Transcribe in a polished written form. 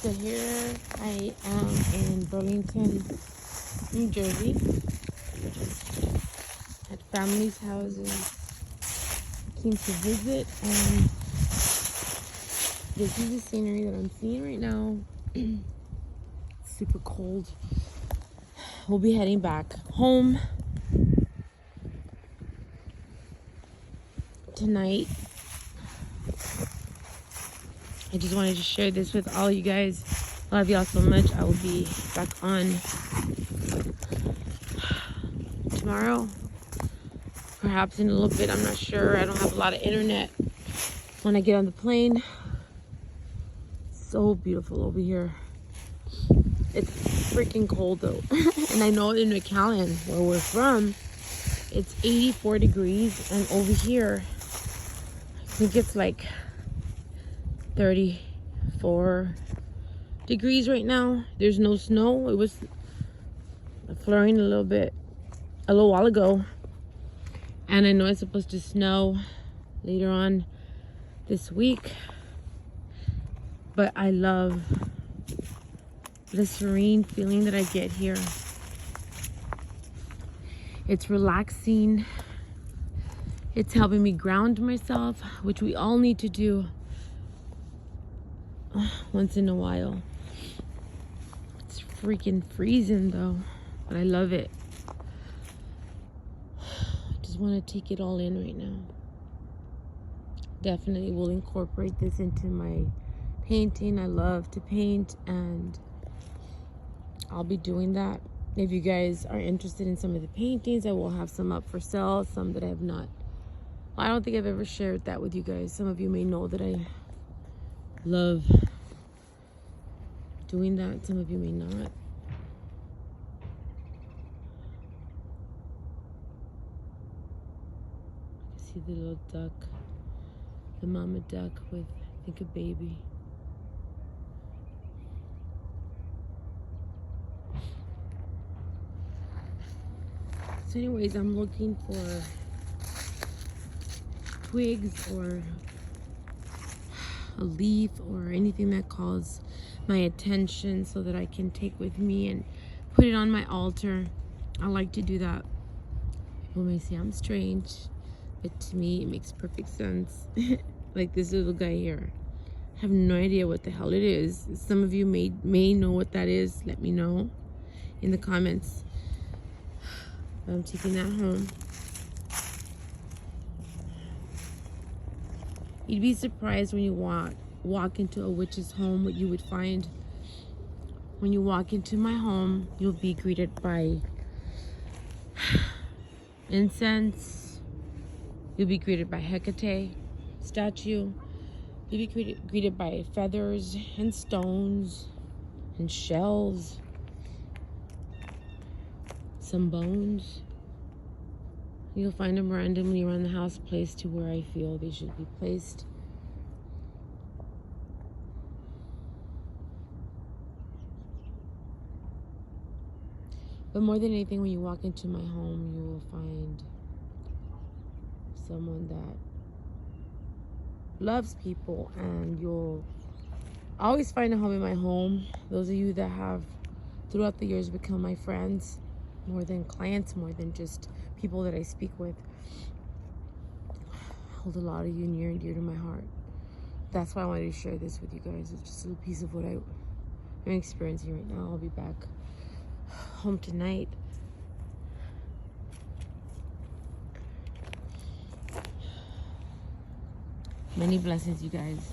So here I am in Burlington, New Jersey, at family's houses. Came to visit, and this is the scenery that I'm seeing right now. Super cold. We'll be heading back home tonight. I just wanted to share this with all you guys. I love y'all so much. I will be back on tomorrow, perhaps in a little bit. I'm not sure. I don't have a lot of internet when I get on the plane. So beautiful over here. It's freaking cold though. And I know in McAllen, where we're from, it's 84 degrees, and over here I think it's like 34 degrees right now. There's no snow. It was flurrying a little while ago, and I know it's supposed to snow later on this week, but I love the serene feeling that I get here. It's relaxing. It's helping me ground myself, which we all need to do once in a while. It's freaking freezing though, but I love it. I just want to take it all in right now. Definitely will incorporate this into my painting. I love to paint, and I'll be doing that. If you guys are interested in some of the paintings, I will have some up for sale, some that I have not. I don't think I've ever shared that with you guys. Some of you may know that I love doing that. Some of you may not. I see the little duck, the mama duck with, I think, a baby. So anyways, I'm looking for twigs or a leaf or anything that calls my attention so that I can take with me and put it on my altar. I like to do that. People may say I'm strange, but to me it makes perfect sense. Like this little guy here. I have no idea what the hell it is. Some of you may know what that is. Let me know in the comments. I'm taking that home. You'd be surprised when you walk into a witch's home what you would find. When you walk into my home, you'll be greeted by incense. You'll be greeted by Hecate statue. You'll be greeted by feathers and stones and shells. Some bones. You'll find them randomly around the house, placed to where I feel they should be placed. But more than anything, when you walk into my home, you will find someone that loves people, and you'll always find a home in my home. Those of you that have throughout the years become my friends, more than clients, more than just people that I speak with, I hold a lot of you near and dear to my heart. That's why I wanted to share this with you guys. It's just a little piece of what I'm experiencing right now. I'll be back home tonight. Many blessings, you guys.